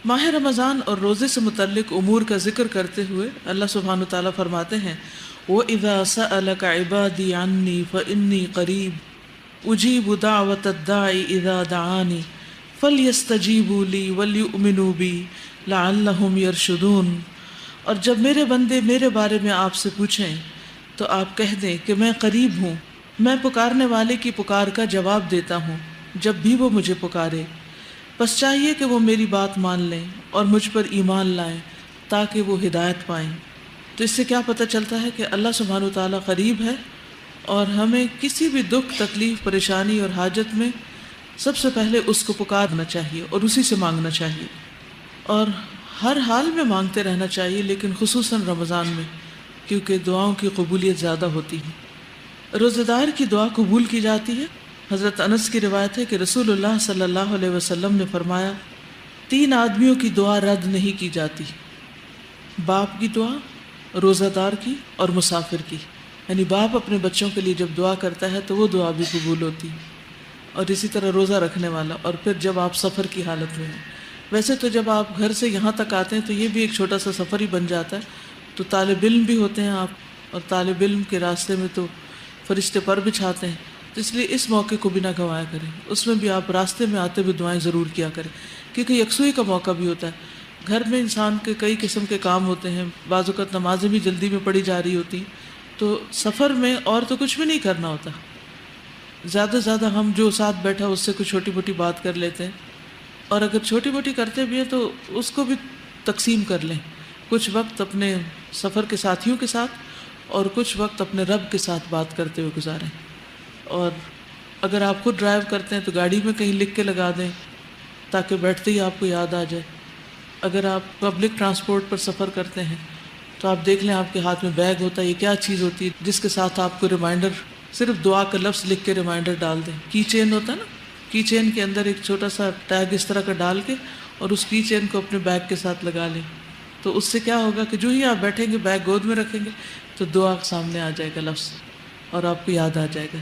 ماہ رمضان اور روزے سے متعلق امور کا ذکر کرتے ہوئے اللہ سبحانہ وتعالیٰ فرماتے ہیں وَإِذَا سَأَلَكَ عِبَادِي عَنِّي فَإِنِّي قَرِيبٌ أُجِيبُ دَعْوَةَ الدَّاعِ إِذَا دَعَانِ فَلْيَسْتَجِيبُوا لِي وَلْيُؤْمِنُوا بِي لَعَلَّهُمْ يَرْشُدُونَ۔ اور جب میرے بندے میرے بارے میں آپ سے پوچھیں تو آپ کہہ دیں کہ میں قریب ہوں، میں پکارنے والے کی پکار کا جواب دیتا ہوں جب بھی وہ مجھے پکارے، بس چاہیے کہ وہ میری بات مان لیں اور مجھ پر ایمان لائیں تاکہ وہ ہدایت پائیں۔ تو اس سے کیا پتہ چلتا ہے کہ اللہ سبحانہ وتعالیٰ قریب ہے، اور ہمیں کسی بھی دکھ، تکلیف، پریشانی اور حاجت میں سب سے پہلے اس کو پکارنا چاہیے اور اسی سے مانگنا چاہیے، اور ہر حال میں مانگتے رہنا چاہیے، لیکن خصوصاً رمضان میں، کیونکہ دعاؤں کی قبولیت زیادہ ہوتی ہے۔ روزہ دار کی دعا قبول کی جاتی ہے۔ حضرت انس کی روایت ہے کہ رسول اللہ صلی اللہ علیہ وسلم نے فرمایا 3 آدمیوں کی دعا رد نہیں کی جاتی، باپ کی دعا، روزہ دار کی اور مسافر کی۔ یعنی باپ اپنے بچوں کے لیے جب دعا کرتا ہے تو وہ دعا بھی قبول ہوتی ہے، اور اسی طرح روزہ رکھنے والا، اور پھر جب آپ سفر کی حالت میں ہیں۔ ویسے تو جب آپ گھر سے یہاں تک آتے ہیں تو یہ بھی ایک چھوٹا سا سفر ہی بن جاتا ہے، تو طالب علم بھی ہوتے ہیں آپ، اور طالب علم کے راستے میں تو فرشتے پر بچھاتے ہیں، تو اس لیے اس موقع کو بھی نہ گنوایا کریں۔ اس میں بھی آپ راستے میں آتے ہوئے دعائیں ضرور کیا کریں، کیونکہ یکسوئی کا موقع بھی ہوتا ہے۔ گھر میں انسان کے کئی قسم کے کام ہوتے ہیں، بعض اوقات نمازیں بھی جلدی میں پڑھی جا رہی ہوتی ہیں، تو سفر میں اور تو کچھ بھی نہیں کرنا ہوتا، زیادہ سے زیادہ ہم جو ساتھ بیٹھا اس سے کوئی چھوٹی موٹی بات کر لیتے ہیں، اور اگر چھوٹی موٹی کرتے بھی ہیں تو اس کو بھی تقسیم کر لیں، کچھ وقت اپنے سفر کے ساتھیوں کے ساتھ اور کچھ وقت اپنے رب کے ساتھ بات کرتے ہوئے گزاریں۔ اور اگر آپ خود ڈرائیو کرتے ہیں تو گاڑی میں کہیں لکھ کے لگا دیں تاکہ بیٹھتے ہی آپ کو یاد آ جائے۔ اگر آپ پبلک ٹرانسپورٹ پر سفر کرتے ہیں تو آپ دیکھ لیں آپ کے ہاتھ میں بیگ ہوتا ہے، یہ کیا چیز ہوتی ہے جس کے ساتھ آپ کو ریمائنڈر، صرف دعا کا لفظ لکھ کے ریمائنڈر ڈال دیں۔ کی چین ہوتا ہے نا، کی چین کے اندر ایک چھوٹا سا ٹیگ اس طرح کا ڈال کے اور اس کی چین کو اپنے بیگ کے ساتھ لگا لیں، تو اس سے کیا ہوگا کہ جو ہی آپ بیٹھیں گے بیگ گود میں رکھیں گے تو دعا سامنے آ جائے گا لفظ، اور آپ کو یاد آ جائے گا۔